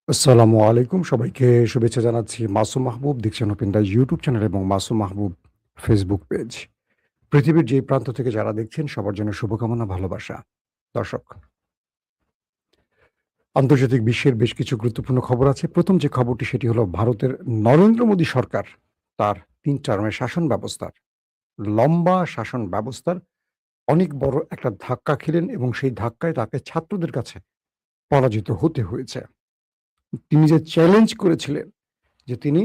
আসসালামু আলাইকুম। সবাইকে শুভেচ্ছা জানাচ্ছি। মাসুম মাহবুব দেখছেন ওপেন দ্য ইউটিউব চ্যানেল এবং মাসুম মাহবুব ফেসবুক পেজ। পৃথিবীর যে প্রান্ত থেকে যারা দেখছেন সবার জন্য শুভকামনা, ভালোবাসা। দর্শক, আন্তর্জাতিক বিশ্বের বেশ কিছু গুরুত্বপূর্ণ খবর আছে। ১ম যে খবরটি সেটি হলো ভারতের নরেন্দ্র মোদী সরকার তার ৩ টার্মের শাসন ব্যবস্থার, লম্বা শাসন ব্যবস্থার অনেক বড় একটা ধাক্কা খেলেন এবং সেই ধাক্কায় তাকে ছাত্রদের কাছে পরাজিত হতে হয়েছে। তিনি যে চ্যালেঞ্জ করেছিলেন যে তিনি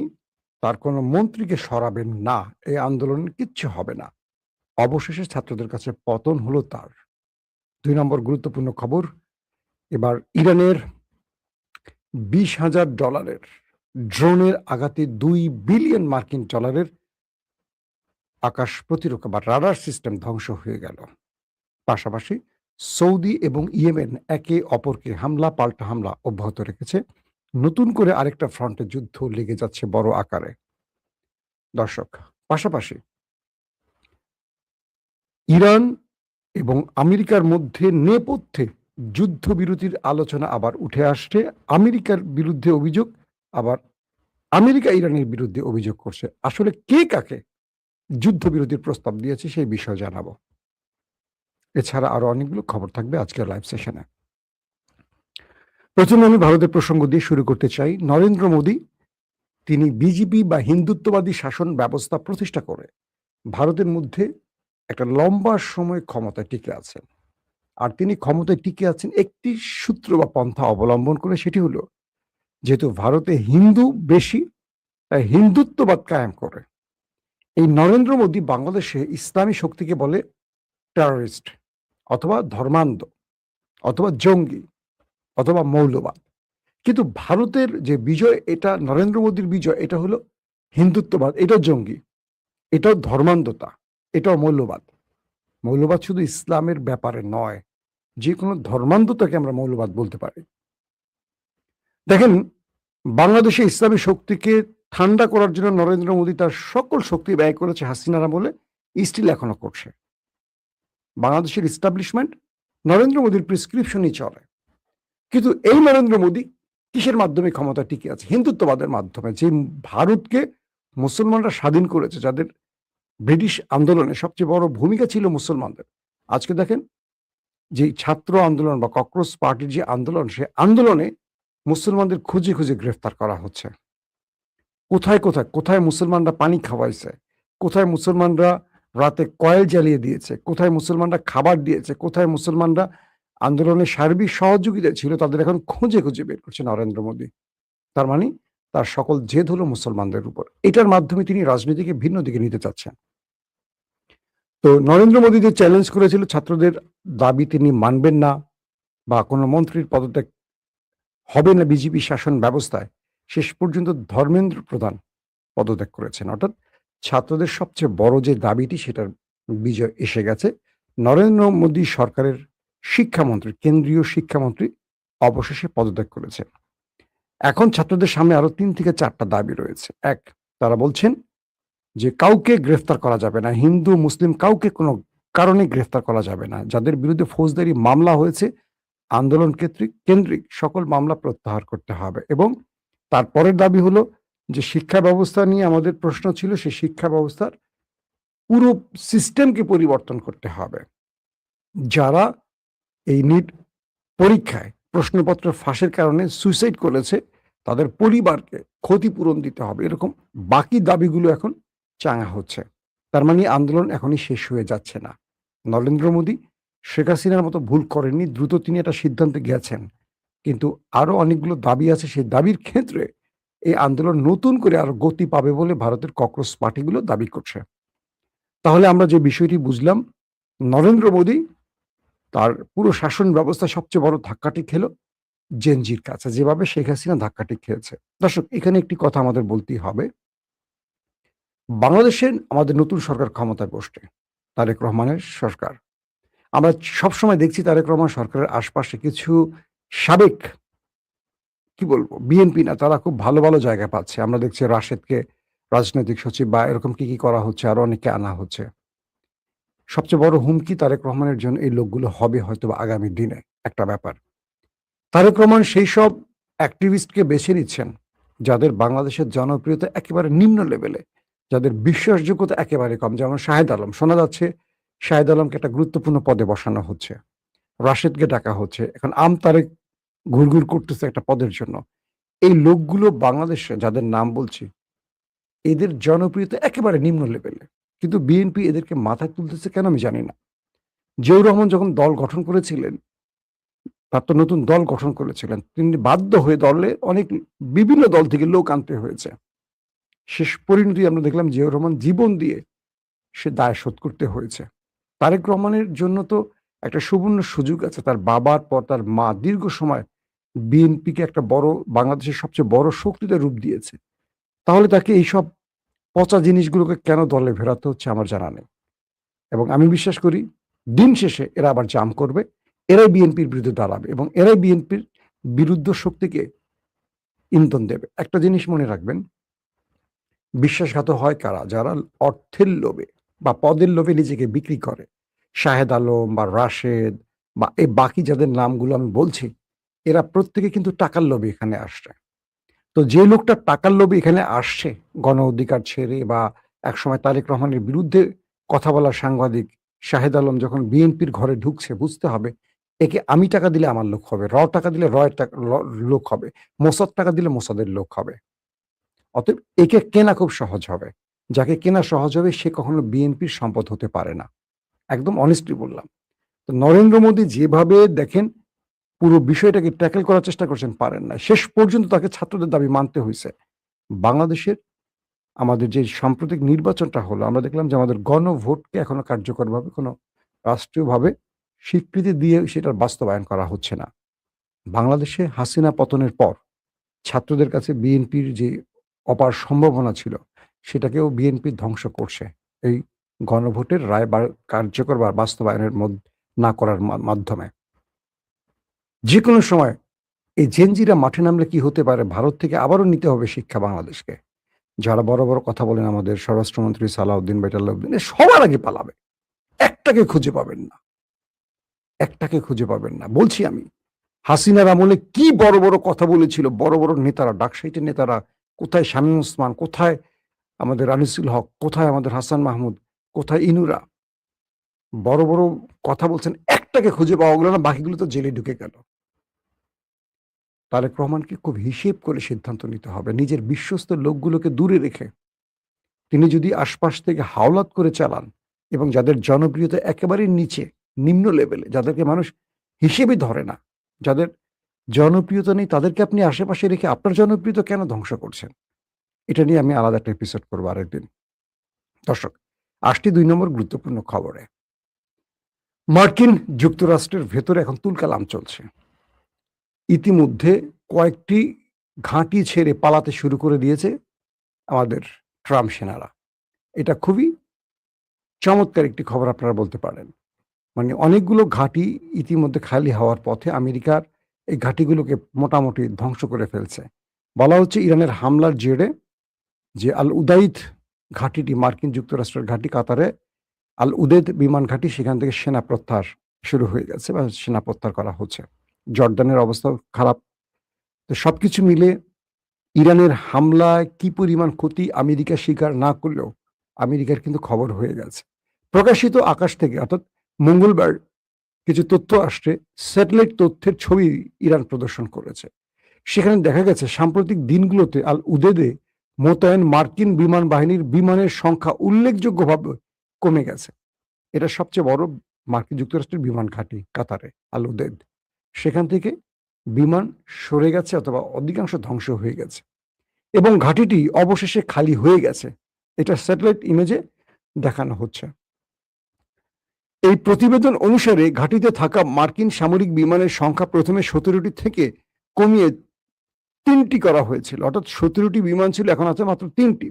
তার কোনো মন্ত্রীকে সরাবেন না, এই আন্দোলনে কিচ্ছু হবে না। অবশেষে ছাত্রদের কাছে পতন হলো তার। ২ নম্বর গুরুত্বপূর্ণ খবর, এবার ইরানের $২০,০০০ ড্রোনের আঘাতে $২ বিলিয়ন মার্কিন ডলারের আকাশ প্রতিরক্ষা বা রাডার সিস্টেম ধ্বংস হয়ে গেল। পাশাপাশি সৌদি এবং ইয়েমেন একে অপরকে হামলা পাল্টা হামলা অব্যাহত রেখেছে। নতুন করে আরেকটা ফ্রন্টে যুদ্ধ লেগে যাচ্ছে বড় আকারে। দর্শক, পাশাপাশি ইরান এবং আমেরিকার মধ্যে নেপথ্যে যুদ্ধবিরতির আলোচনা আবার উঠে আসছে। আমেরিকার বিরুদ্ধে অভিযোগ, আবার আমেরিকা ইরানের বিরুদ্ধে অভিযোগ করছে। আসলে কে কাকে যুদ্ধবিরতির প্রস্তাব দিয়েছে সেই বিষয়ে জানাবো। এছাড়া আরো অনেকগুলো খবর থাকবে আজকের লাইভ সেশনে। প্রথমে আমি ভারতের প্রসঙ্গ দিয়ে শুরু করতে চাই। নরেন্দ্র মোদী তিনি বিজেপি বা হিন্দুত্ববাদী শাসন ব্যবস্থা প্রতিষ্ঠা করে ভারতের মধ্যে একটা লম্বা সময় ক্ষমতায় টিকে আছেন। আর তিনি ক্ষমতায় টিকে আছেন একটি সূত্র বা পন্থা অবলম্বন করে, সেটি হলো যেহেতু ভারতে হিন্দু বেশি, তাই হিন্দুত্ববাদ কায়েম করে। এই নরেন্দ্র মোদী বাংলাদেশে ইসলামী শক্তিকে বলে টেররিস্ট অথবা ধর্মান্ধ অথবা জঙ্গি অথবা মৌলবাদ। কিন্তু ভারতের যে বিজয়, এটা নরেন্দ্র মোদীর বিজয়, এটা হলো হিন্দুত্ববাদ, এটাও জঙ্গি, এটাও ধর্মান্ধতা, এটাও মৌলবাদ। মৌলবাদ শুধু ইসলামের ব্যাপারে নয়, যে কোনো ধর্মান্ধতাকে আমরা মৌলবাদ বলতে পারি। দেখেন, বাংলাদেশে ইসলামী শক্তিকে ঠান্ডা করার জন্য নরেন্দ্র মোদী তার সকল শক্তি ব্যয় করেছে হাসিনার আমলে, স্টিল এখনো করছে। বাংলাদেশের ইস্টাবলিশমেন্ট নরেন্দ্র মোদীর প্রেসক্রিপশনই চলে। কিন্তু এই নরেন্দ্র মোদী কিসের মাধ্যমে ক্ষমতা টিকে আছে? হিন্দুত্ববাদের মাধ্যমে। যে ভারতকে মুসলমানরা স্বাধীন করেছে, যাদের ব্রিটিশ আন্দোলনে সবচেয়ে বড় ভূমিকা ছিল মুসলমানদের। আজকে দেখেন, যে ছাত্র আন্দোলন বা ককরোচ পার্টির যে আন্দোলন, সে আন্দোলনে মুসলমানদের খুঁজে খুঁজে গ্রেফতার করা হচ্ছে। কোথায় কোথায় কোথায় মুসলমানরা পানি খাওয়াইছে, কোথায় মুসলমানরা রাতে কয়েল জ্বালিয়ে দিয়েছে, কোথায় মুসলমানরা খাবার দিয়েছে, কোথায় মুসলমানরা আন্দোলনে সার্বিক সহযোগিতা ছিল, তাদের এখন খুঁজে খুঁজে বের করছে নরেন্দ্র মোদী। তার মানে তার সকল জেদ হলো মুসলমানদের উপর। এটার মাধ্যমে তিনি রাজনীতিকে ভিন্ন দিকে নিতে চাচ্ছেন। তো নরেন্দ্র মোদী যে চ্যালেঞ্জ করেছিল ছাত্রদের দাবি তিনি মানবেন না, বা কোনো মন্ত্রীর পদত্যাগ হবে না বিজেপি শাসন ব্যবস্থায়, শেষ পর্যন্ত ধর্মেন্দ্র প্রধান পদত্যাগ করেছেন। অর্থাৎ ছাত্রদের সবচেয়ে বড় যে দাবিটি, সেটার বিজয় এসে গেছে। নরেন্দ্র মোদী সরকারের শিক্ষামন্ত্রী, কেন্দ্রীয় শিক্ষামন্ত্রী অবশেষে পদত্যাগ করেছেন। এখন ছাত্রদের সামনে আরো ৩ থেকে ৪টা দাবি রয়েছে। ১, তারা বলছেন যে কাউকে গ্রেফতার করা যাবে না, হিন্দু মুসলিম কাউকে কোনো কারণে গ্রেফতার করা যাবে না। যাদের বিরুদ্ধে ফৌজদারি মামলা হয়েছে, আন্দোলন কেন্দ্রিক সকল মামলা প্রত্যাহার করতে হবে। এবং তারপরের দাবি হলো যে শিক্ষা ব্যবস্থা নিয়ে আমাদের প্রশ্ন ছিল, সেই শিক্ষা ব্যবস্থার পুরো সিস্টেমকে পরিবর্তন করতে হবে। যারা এই নিট পরীক্ষায় প্রশ্নপত্র ফাঁসের কারণে সুইসাইড করেছে, তাদের পরিবারকে ক্ষতিপূরণ দিতে হবে। এরকম বাকি দাবিগুলো এখন চাঙা হচ্ছে। তার মানে আন্দোলন এখনই শেষ হয়ে যাচ্ছে না। নরেন্দ্র মোদী শেখ হাসিনার মতো ভুল করেননি, দ্রুত তিনি একটা সিদ্ধান্তে গেছেন। কিন্তু আরো অনেকগুলো দাবি আছে, সেই দাবির ক্ষেত্রে এই আন্দোলন নতুন করে আরো গতি পাবে বলে ভারতের ককরোচ পার্টিগুলো দাবি করছে। তাহলে আমরা যে বিষয়টি বুঝলাম, নরেন্দ্র মোদী তার পুরো শাসন ব্যবস্থা সবচেয়ে বড় ধাক্কাটি খেলো জেনজির কাছে, যেভাবে শেখ হাসিনা ধাক্কাটি খেয়েছে। দর্শক, এখানে একটি কথা আমাদের বলতেই হবে। বাংলাদেশে আমাদের নতুন সরকার ক্ষমতায় বসছে, তারেক রহমানের সরকার। আমরা সবসময় দেখছি তারেক রহমান সরকারের আশপাশে কিছু সাবেক, কি বলবো, বিএনপি না, তারা খুব ভালো ভালো জায়গা পাচ্ছে। আমরা দেখছি রাশেদকে রাজনৈতিক সচিব বা এরকম কি কি করা হচ্ছে, আরো অনেককে আনা হচ্ছে। সবচেয়ে বড় হুমকি তারেক রহমানের জন্য এই লোকগুলো হবে হয়তো আগামী দিনে। একটা ব্যাপার, তারেক রহমান সেই সব অ্যাক্টিভিস্টকে বেছে নিচ্ছেন যাদের বাংলাদেশের জনপ্রিয়তা একেবারে নিম্ন লেভেলে, যাদের বিশ্বাসযোগ্যতা একেবারে কম। যেমন শাহেদ আলম, শোনা যাচ্ছে শাহেদ আলমকে একটা গুরুত্বপূর্ণ পদে বসানো হচ্ছে, রাশেদকে ডাকা হচ্ছে, এখন তারেক ঘুরঘুর করতেছে একটা পদের জন্য। এই লোকগুলো বাংলাদেশে যাদের নাম বলছি, এদের জনপ্রিয়তা একেবারে নিম্ন লেভেলে, কিন্তু বিএনপি এদেরকে মাথায় তুলতেছে কেন আমি জানি না। জিয়াউর রহমান যখন দল গঠন করেছিলেন, তার তো নতুন দল গঠন করেছিলেন, তিনি বাধ্য হয়ে দলে অনেক বিভিন্ন দল থেকে লোক আনতে হয়েছে। শেষ পরিণতি আমরা দেখলাম জিয়াউর রহমান জীবন দিয়ে সে দায় শোধ করতে হয়েছে। তারেক রহমানের জন্য তো একটা সুবর্ণ সুযোগ আছে, তার বাবার পর তার মা দীর্ঘ সময় বিএনপিকে একটা বড়, বাংলাদেশের সবচেয়ে বড় শক্তিতে রূপ দিয়েছে। তাহলে তাকে এইসব পচা জিনিসগুলোকে কেন দলে ফেরাতে হচ্ছে আমার জানা নেই। এবং আমি বিশ্বাস করি দিন শেষে এরা আবার জাম করবে, এরাই বিএনপির বিরুদ্ধে দাঁড়াবে এবং এরাই বিএনপির বিরুদ্ধ শক্তিকে ইন্ধন দেবে। একটা জিনিস মনে রাখবেন, বিশ্বাসঘাত হয় কারা? যারা অর্থের লোভে বা পদের লোভে নিজেকে বিক্রি করে। শাহেদ আলম বা রাশেদ বা এই বাকি যাদের নামগুলো আমি বলছি, এরা প্রত্যেকে কিন্তু টাকার লোভে এখানে আসছে। তো যে লোকটা টাকার লোভে এখানে আসছে, গণ অধিকার ছেড়ে বা একসময় তারেক রহমানের বিরুদ্ধে কথা বলা সাংবাদিক শাহেদ আলম যখন বিএনপির ঘরে ঢুকছে, বুঝতে হবে একে আমি টাকা দিলে আমার লোক হবে, টাকা দিলে লোক হবে, মোসাদ টাকা দিলে মোসাদের লোক হবে। অতএব একে কেনা খুব সহজ হবে। যাকে কেনা সহজ হবে সে কখনো বিএনপির সম্পদ হতে পারে না। একদম অনেস্টলি বললাম। তো নরেন্দ্র মোদী যেভাবে দেখেন পুরো বিষয়টাকে ট্যাকেল করার চেষ্টা করছেন, পারেন না। শেষ পর্যন্ত তাকে ছাত্রদের দাবি মানতে হইছে। বাংলাদেশের আমাদের যে সাম্প্রতিক নির্বাচনটা হলো, আমরা দেখলাম যে আমাদের গণভোটকে এখনো কার্যকরভাবে কোনো রাষ্ট্রীয়ভাবে স্বীকৃতি দিয়ে সেটার বাস্তবায়ন করা হচ্ছে না। বাংলাদেশে হাসিনা পতনের পর ছাত্রদের কাছে বিএনপির যে অপার সম্ভাবনা ছিল, সেটাকেও বিএনপি ধ্বংস করছে এই গণভোটের রায় কার্যকর বা বাস্তবায়নের না করার মাধ্যমে। যে কোনো সময় এই জেনজিরা মাঠে নামলে কি হতে পারে, ভারত থেকে আবারও নিতে হবে শিক্ষা বাংলাদেশকে। যারা বড় বড় কথা বলেন আমাদের স্বরাষ্ট্রমন্ত্রী সালাউদ্দিন বেটালাউদ্দিন, সবার আগে পালাবে। একটাকে খুঁজে পাবেন না, একটাকে খুঁজে পাবেন না বলছি আমি। হাসিনার আমলে কি বড় বড় কথা বলেছিল বড় বড় নেতারা, ডাকসাইটের নেতারা, কোথায় শামীম ওসমান, কোথায় আমাদের আনিসুল হক, কোথায় আমাদের হাসান মাহমুদ, কোথায় ইনুরা, বড় বড় কথা বলছেন, একটাকে খুঁজে পাওয়া গেল না, বাকিগুলো তো জেলে ঢুকে গেল। তারেক রহমানকে খুব হিসেব করে সিদ্ধান্ত নিতে হবে, নিজের বিশ্বস্ত লোকগুলোকে দূরে রেখে। তিনি যদি আশপাশ থেকে হাওলাত করে চালান এবং যাদের জনপ্রিয়তা একেবারে নিচে, নিম্ন লেভেলে, যাদেরকে মানুষ হিসেবে ধরে না, যাদের জনপ্রিয়তা নেই, তাদেরকে আপনি আশেপাশে রেখে আপনার জনপ্রিয়তা কেন ধ্বংস করছেন? এটা নিয়ে আমি আলাদা একটা এপিসোড করবো আরেকদিন। দর্শক, আসছি ২ নম্বর গুরুত্বপূর্ণ খবরে। মার্কিন যুক্তরাষ্ট্রের ভেতরে এখন তুলকালাম চলছে। ইতিমধ্যে কয়েকটি ঘাঁটি ছেড়ে পালাতে শুরু করে দিয়েছে আমাদের ট্রাম্প সেনারা। এটা খুবই চমৎকার একটি খবর আপনারা বলতে পারেন। মানে অনেকগুলো ঘাঁটি ইতিমধ্যে খালি হওয়ার পথে, আমেরিকার এই ঘাঁটিগুলোকে মোটামুটি ধ্বংস করে ফেলছে। বলা হচ্ছে ইরানের হামলার জেরে যে আল উদাইদ ঘাঁটিটি, মার্কিন যুক্তরাষ্ট্রের ঘাঁটি কাতারে আল উদেদ বিমান ঘাঁটি, সেখান থেকে সেনা প্রত্যাহার শুরু হয়ে গেছে বা সেনা প্রত্যাহার করা হচ্ছে। জর্দানের অবস্থা খারাপ। তো সবকিছু মিলে ইরানের হামলায় কি পরিমাণ ক্ষতি আমেরিকা স্বীকার না করলেও আমেরিকার কিন্তু খবর হয়ে গেছে। প্রকাশিত আকাশ থেকে, অর্থাৎ মঙ্গলবার কিছু তথ্য আসছে, স্যাটেলাইট তথ্যের ছবি ইরান প্রদর্শন করেছে। সেখানে দেখা গেছে সাম্প্রতিক দিনগুলোতে আল উদেদে মোতায়েন মার্কিন বিমান বাহিনীর বিমানের সংখ্যা উল্লেখযোগ্যভাবে কমে গেছে। এটা সবচেয়ে বড় মার্কিন যুক্তরাষ্ট্রের বিমান ঘাঁটি কাতারে, আল উদেদ। সেখান থেকে বিমান সরে গেছে অথবা অধিকাংশ ধ্বংস হয়ে গেছে এবং ঘাঁটিটি অবশেষে খালি হয়ে গেছে। এটা স্যাটেলাইট ইমেজে দেখানো হচ্ছে। এই প্রতিবেদন অনুসারে ঘাঁটিতে থাকা মার্কিন সামরিক বিমানের সংখ্যা প্রথমে 17টি থেকে কমিয়ে 3টি করা হয়েছিল, অর্থাৎ 17টি বিমান ছিল, এখন আছে মাত্র 3টি।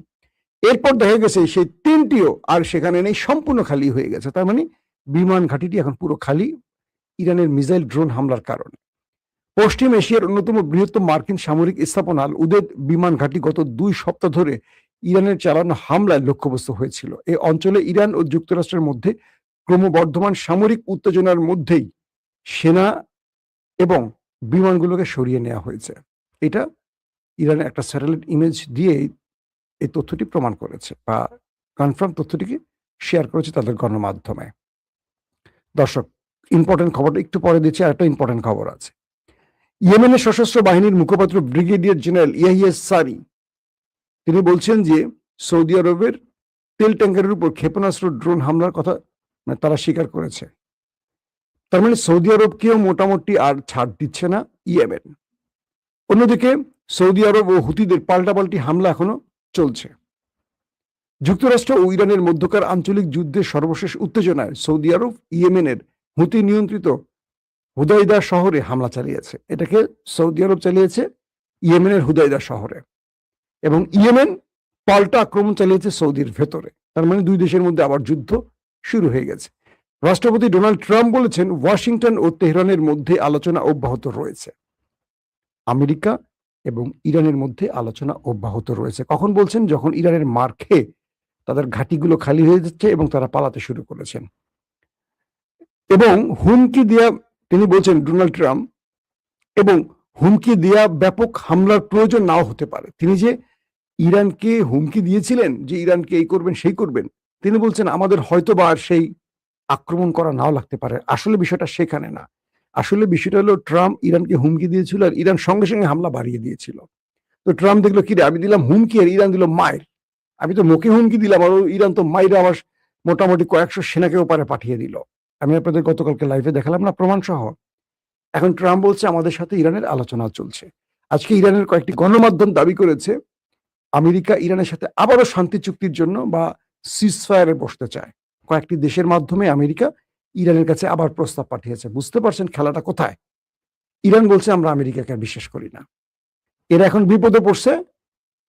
এরপর দেখা গেছে সেই 3টিও আর সেখানে নেই, সম্পূর্ণ খালি হয়ে গেছে। তার মানে বিমান ঘাঁটিটি এখন পুরো খালি ইরানের মিসাইল ড্রোন হামলার কারণে। পশ্চিম এশিয়ার অন্যতম বৃহত্তম মার্কিন সামরিক স্থাপনা আল উদেদ বিমান ঘাঁটি গত 2 সপ্তাহ ধরে ইরানের চালানো হামলায় লক্ষ্যবস্তু হয়েছিল। এই অঞ্চলে ইরান ও যুক্তরাষ্ট্রের মধ্যে ক্রমবর্ধমান সামরিক উত্তেজনার মধ্যেই সেনা এবং বিমানগুলোকে সরিয়ে নেওয়া হয়েছে। এটা ইরানের একটা স্যাটেলাইট ইমেজ দিয়ে এই তথ্যটি প্রমাণ করেছে বা কনফার্ম তথ্যটিকে শেয়ার করেছে তাদের গণমাধ্যমে। দর্শক, ইম্পর্টেন্ট খবরটা একটু পরে দিচ্ছি, আর একটা ইম্পর্টেন্ট খবর আছে। ইয়েমেনের সশস্ত্র বাহিনীর মুখপাত্র ব্রিগেডিয়ার জেনারেল ইয়াহিয়া সারি তিনি বলছেন যে সৌদি আরবের তেল ট্যাঙ্কারের উপর ক্ষেপণাস্ত্র ড্রোন হামলার কথা তারা স্বীকার করেছে। তার মানে সৌদি আরবকেও মোটামুটি আর ছাড় দিচ্ছে না ইয়েমেন। অন্যদিকে সৌদি আরব ও হুতিদের পাল্টাপাল্টি হামলা এখনো চলছে। যুক্তরাষ্ট্র ও ইরানের মধ্যকার আঞ্চলিক যুদ্ধের সর্বশেষ উত্তেজনায় সৌদি আরব ইয়েমেনের হুতি নিয়ন্ত্রিত হুদাইদা শহরে হামলা চালিয়েছে। এটাকে সৌদি আরব চালিয়েছে ইয়েমেনের হুদাইদা শহরে, এবং ইয়েমেন পাল্টা আক্রমণ চালিয়েছে সৌদির ভেতরে। তার মানে দুই দেশের মধ্যে আবার যুদ্ধ শুরু হয়ে গেছে। রাষ্ট্রপতি ডোনাল্ড ট্রাম্প বলেছেন ওয়াশিংটন ও তেহরানের মধ্যে আলোচনা অব্যাহত রয়েছে। আমেরিকা এবং ইরানের মধ্যে আলোচনা অব্যাহত রয়েছে। কখন বলছেন? যখন ইরানের মার খেয়ে তাদের ঘাঁটিগুলো খালি হয়ে যাচ্ছে এবং তারা পালাতে শুরু করেছেন। এবং হুমকি দেয়া, তিনি বলছেন ডোনাল্ড ট্রাম্প, এবং হুমকি দেয়া ব্যাপক হামলার প্রয়োজন নাও হতে পারে। তিনি যে ইরানকে হুমকি দিয়েছিলেন যে ইরানকে এই করবেন সেই করবেন, তিনি বলছেন আমাদের হয়তো বা আর সেই আক্রমণ করা নাও লাগতে পারে। আসলে বিষয়টা সেখানে না। আসলে বিষয়টা হলো ট্রাম্প ইরানকে হুমকি দিয়েছিল আর ইরান সঙ্গে সঙ্গে হামলা বাড়িয়ে দিয়েছিল। তো ট্রাম্প দেখলো কি রে, আমি দিলাম হুমকি আর ইরান দিল মায়ের। আমি তো মুখে হুমকি দিলাম আর ইরান তো মাইরে আমার মোটামুটি কয়েকশো সেনাকে ওপারে পাঠিয়ে দিল। আমি আপনাদের গতকালকে লাইভে দেখালাম না প্রমাণ সহ। এখন ট্রাম্প বলছে আমাদের সাথে ইরানের আলোচনা চলছে। আজকে ইরানের কয়েকটি গণমাধ্যম দাবি করেছে আমেরিকা ইরানের সাথে আবারও শান্তি চুক্তির জন্য বা সিজফায়ারে বসতে চায়। কয়েকটি দেশের মাধ্যমে আমেরিকা ইরানের কাছে আবার প্রস্তাব পাঠিয়েছে। বুঝতে পারছেন খেলাটা কোথায়? ইরান বলছে আমরা আমেরিকাকে আর বিশ্বাস করি না। এরা এখন বিপদে পড়ছে।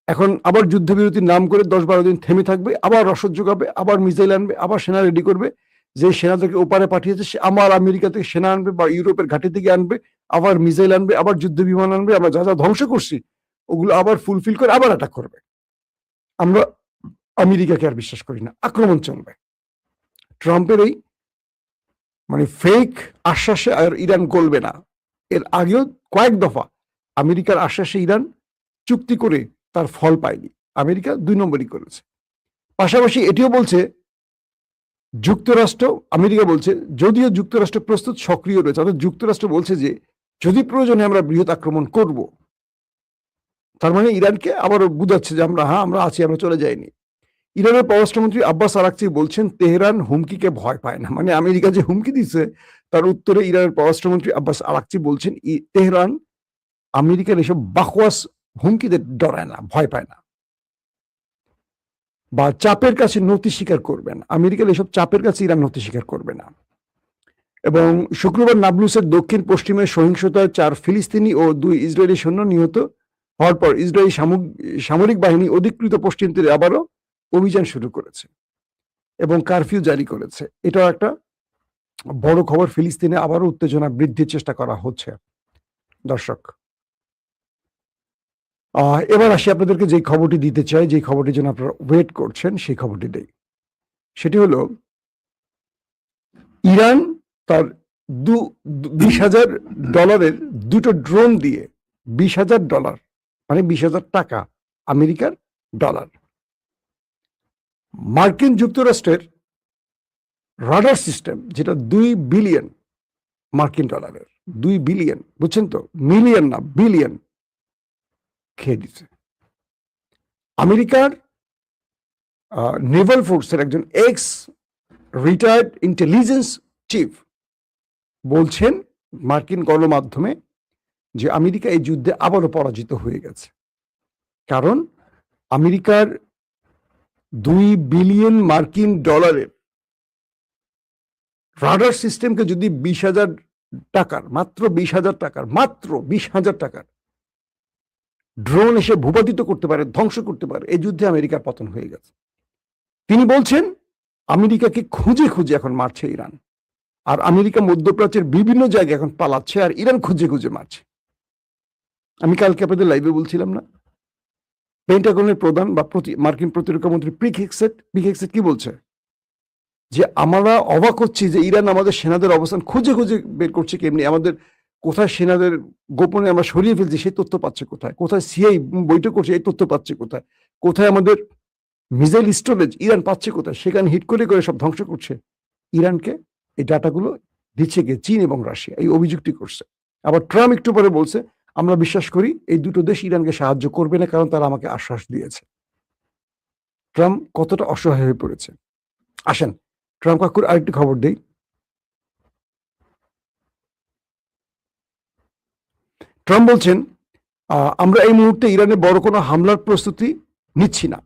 এখন আবার যুদ্ধবিরতির নাম করে 10-12 দিন থেমে থাকবে, আবার রসদ যোগাবে, আবার মিসাইল আনবে, আবার সেনা রেডি করবে। যে সেনাদেরকে ওপারে পাঠিয়েছে সে আমার আমেরিকা থেকে সেনা আনবে বা ইউরোপের ঘাঁটি থেকে আনবে, আবার মিসাইল আনবে, আবার যুদ্ধ বিমান আনবে। আমরা যা যা ধ্বংস করছি ওগুলো আবার ফুলফিল করে আবার অ্যাটাক করবে। আমরা আমেরিকাকে আর বিশ্বাস করি না, আক্রমণ চলবে। ট্রাম্পের এই মানে ফেক আশ্বাসে আর ইরান গলবে না। এর আগেও কয়েক দফা আমেরিকার আশ্বাসে ইরান চুক্তি করে তার ফল পায়নি। আমেরিকা 2 নম্বরই করেছে। পাশাপাশি এটিও বলছে যুক্তরাষ্ট্র, আমেরিকা বলছে যদিও যুক্তরাষ্ট্র প্রস্তুত সক্রিয় রয়েছে, অর্থাৎ যুক্তরাষ্ট্র বলছে যে যদি প্রয়োজনে আমরা বৃহৎ আক্রমণ করব। তার মানে ইরানকে আবারও বুঝাচ্ছে যে আমরা আমরা আছি, আমরা চলে যাইনি। ইরানের পররাষ্ট্রমন্ত্রী আব্বাস আরাকচি বলছেন তেহরান হুমকিকে ভয় পায় না। মানে আমেরিকা যে হুমকি দিচ্ছে তার উত্তরে ইরানের পররাষ্ট্রমন্ত্রী আব্বাস আরাকচি বলছেন তেহরান আমেরিকার এসব বাকওয়াস হুমকিদের ডরায় না, ভয় পায় না, বা চাপের কাছে নতি স্বীকার করবে না। আমেরিকার এসব চাপের কাছে ইরান নতি স্বীকার করবে না। এবং শুক্রবার নাবলুসের দক্ষিণ পশ্চিমে সহিংসতায় 4 ফিলিস্তিনি ও 2 ইসরায়েলি সৈন্য নিহত হওয়ার পর ইসরায়েলি সামরিক বাহিনী অধিকৃত পশ্চিম তীরে আবারও অভিযান শুরু করেছে এবং কারফিউ জারি করেছে। এটাও একটা বড় খবর। ফিলিস্তিনে আবারও উত্তেজনা বৃদ্ধির চেষ্টা করা হচ্ছে। দর্শক, এবার আসি আপনাদেরকে যে খবরটি দিতে চাই, যে খবরটির জন্য আপনারা ওয়েট করছেন, সেই খবরটি দেই। সেটি হলো ইরান তার $20,000 দুটো ড্রোন দিয়ে $20,000 মানে 20,000 টাকা আমেরিকার ডলার মার্কিন যুক্তরাষ্ট্রের রাডার সিস্টেম, যেটা 2 বিলিয়ন মার্কিন ডলারের, 2 বিলিয়ন, বুঝছেন তো, মিলিয়ন না বিলিয়ন, খেয়ে দিচ্ছে। আমেরিকার নেভাল ফোর্সের একজন এক্স রিটায়ার্ড ইন্টেলিজেন্স চিফ বলছেন মার্কিন গণমাধ্যমে যে আমেরিকা এই যুদ্ধে আবারও পরাজিত হয়ে গেছে। কারণ আমেরিকার 2 বিলিয়ন মার্কিন ডলারের রাডার সিস্টেমকে যদি 20,000 টাকার, মাত্র 20,000 টাকার, মাত্র 20,000 টাকার ড্রোন এসে ভূপাতিত করতে পারে, ধ্বংস করতে পারে, এই যুদ্ধে আমেরিকার পতন হয়ে গেছে। তিনি বলছেন আমেরিকাকে খুঁজে খুঁজে এখন মারছে ইরান, আর আমেরিকা মধ্যপ্রাচ্যের বিভিন্ন জায়গায় এখন পালাচ্ছে আর ইরান খুঁজে খুঁজে মারছে। আমি কালকে আপনাদের লাইভে বলছিলাম না, পেন্টাগনের প্রধান বা মার্কিন প্রতিরক্ষা মন্ত্রী পিট হেগসেট কি বলছে, যে আমরা অবাক হচ্ছি যে ইরান আমাদের সেনাদের অবস্থান খুঁজে খুঁজে বের করছে কেমনি, আমাদের কোথায় সেনাদের গোপনে আমরা সরিয়ে ফেলছি সেই তথ্য পাচ্ছে কোথায়, কোথায় সিআই বৈঠক করছে এই তথ্য পাচ্ছে কোথায়, কোথায় আমাদের মিসাইল স্টোরেজ ইরান পাচ্ছে কোথায়, সেখানে হিট করে করে সব ধ্বংস করছে। ইরানকে এই ডাটাগুলো দিচ্ছে কে? চীন এবং রাশিয়া। এই অভিযোগটি করছে। আবার ট্রাম্প একটু পরে বলছে আমরা বিশ্বাস করি এই দুটো দেশ ইরানকে সাহায্য করবে না, কারণ তারা আমাকে আশ্বাস দিয়েছে। ট্রাম্প কতটা অসহায় হয়ে পড়েছে। আসেন ট্রাম্প কাকুর আরেকটি খবর দেই। ট্রাম্প বলছেন আমরা এই মুহূর্তে ইরানে বড় কোনো হামলার প্রস্তুতি নিচ্ছি না,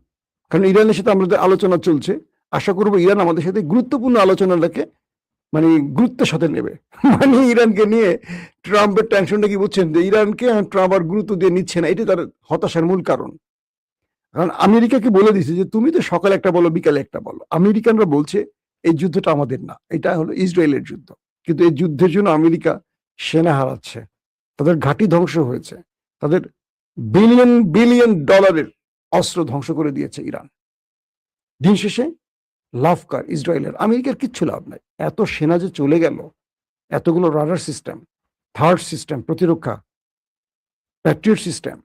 কারণ ইরানের সাথে আমাদের আলোচনা চলছে। আশা করবো ইরান আমাদের সাথে গুরুত্বপূর্ণ আলোচনাটাকে মানে গুরুত্বের সাথে নেবে। মানে ইরানকে নিয়ে ট্রাম্পের টেনশনটা কি বুঝছেন, যে ইরানকে ট্রাম্প আর গুরুত্ব দিয়ে নিচ্ছে না, এটি তার হতাশার মূল কারণ। কারণ আমেরিকাকে বলে দিচ্ছে যে তুমি তো সকালে একটা বলো বিকালে একটা বলো। আমেরিকানরা বলছে এই যুদ্ধটা আমাদের না, এটা হলো ইসরায়েলের যুদ্ধ। কিন্তু এই যুদ্ধের জন্য আমেরিকা সেনা হারাচ্ছে, তাদের ঘাঁটি ধ্বংস হয়েছে, তাদের বিলিয়ন বিলিয়ন ডলারের অস্ত্র ধ্বংস করে দিয়েছে ইরান। দিন শেষে লাভ কার ইসরায়েলের, আমেরিকার কিচ্ছু লাভ নাই। এত সেনা যে চলে গেল, এতগুলো রাডার সিস্টেম, থার্ড সিস্টেম প্রতিরক্ষা, প্যাট্রিয়ট সিস্টেম,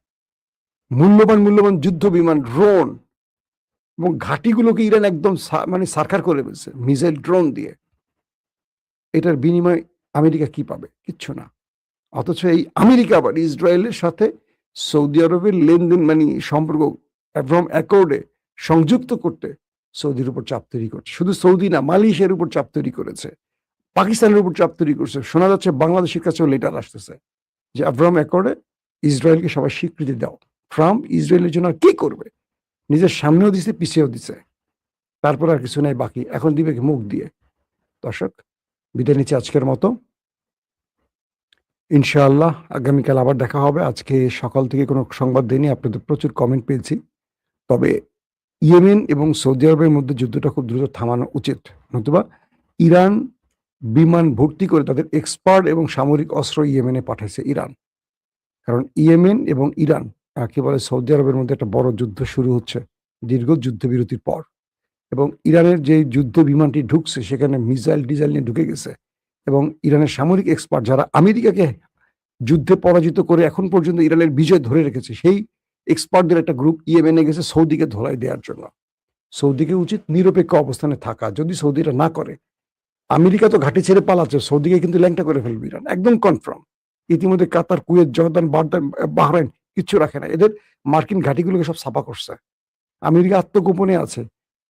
মূল্যবান মূল্যবান যুদ্ধ বিমান, ড্রোন এবং ঘাঁটিগুলোকে ইরান একদম মানে সারখার করে ফেলছে মিসাইল ড্রোন দিয়ে। এটার বিনিময়ে আমেরিকা কি পাবে? কিচ্ছু না। অথচ এই আমেরিকা আবার ইসরায়েলের সাথে সৌদি আরবের লেনদেন মানে সম্পর্ক অ্যাব্রাহাম অ্যাকর্ডে সংযুক্ত করতে সৌদির উপর চাপ তৈরি করছে। শুধু সৌদি না, মালয়েশিয়ার উপর চাপ তৈরি করেছে, পাকিস্তানের উপর চাপ তৈরি করছে। শোনা যাচ্ছে বাংলাদেশের কাছেও লেটার আসতেছে যে আব্রাহাম অ্যাকর্ডে ইসরায়েলকে সবাই স্বীকৃতি দাও। ট্রাম্প ইসরায়েলের জন্য আর কি করবে? নিজের সামনেও দিছে, পিছিয়েও দিছে, তারপর আর কিছু নাই বাকি। এখন দিবে মুখ দিয়ে। দর্শক, বিদায় নিচ্ছে আজকের মতো। ইনশাআল্লাহ আগামীকাল আবার দেখা হবে। আজকে সকাল থেকে কোনো সংবাদ দেয়নি, আপনাদের প্রচুর কমেন্ট পেয়েছি। তবে ইয়েমেন এবং সৌদি আরবের মধ্যে যুদ্ধটা খুব দ্রুত থামানো উচিত, নতুবা ইরান বিমান ভর্তি করে তাদের এক্সপার্ট এবং সামরিক অস্ত্র ইয়েমেনে পাঠাইছে ইরান। কারণ ইয়েমেন এবং ইরান একেবারে সৌদি আরবের মধ্যে একটা বড় যুদ্ধ শুরু হচ্ছে দীর্ঘ যুদ্ধবিরতির পর। এবং ইরানের যে যুদ্ধ বিমানটি ঢুকছে সেখানে মিসাইল ডিজাইল নিয়ে ঢুকে গেছে। এবং ইরানের সামরিক এক্সপার্ট যারা আমেরিকাকে যুদ্ধে পরাজিত করে এখন পর্যন্ত ইরানের বিজয় ধরে রেখেছে, সেই এক্সপার্টদের একটা গ্রুপ ইয়েমেনে গেছে সৌদিকে ধোলাই দেওয়ার জন্য। সৌদিকে উচিত নিরপেক্ষ অবস্থানে থাকা। যদি সৌদিরা না করে, আমেরিকা তো ঘাঁটি ছেড়ে পালাচ্ছে, সৌদিকে কিন্তু ল্যাংটা করে ফেলবে ইরান, একদম কনফার্ম। ইতিমধ্যে কাতার, কুয়েত, জর্দান, বাহরাইন কিচ্ছু রাখে না, এদের মার্কিন ঘাঁটিগুলোকে সব ছাপা করছে। আমেরিকা আত্মগোপনে আছে।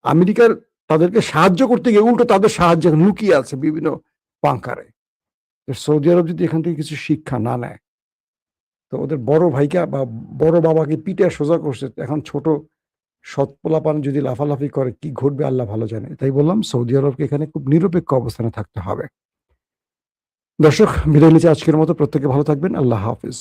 আমেরিকার তাদেরকে সাহায্য করতে গিয়ে উল্টো তাদের সাহায্য লুকিয়ে আছে বিভিন্ন বাংকারে। সৌদি আরব যদি এখান থেকে কিছু শিক্ষা না নেয়, তো ওদের বড় ভাইকে বা বড় বাবাকে পিটে সোজা করছে, এখন ছোট সৎ পোলাপান যদি লাফালাফি করে কি ঘটবে আল্লাহ ভালো জানে। তাই বললাম সৌদি আরবকে এখানে খুব নিরপেক্ষ অবস্থানে থাকতে হবে। দর্শক, বিদায় নিচ্ছি আজকের মতো। প্রত্যেকে ভালো থাকবেন। আল্লাহ হাফিজ।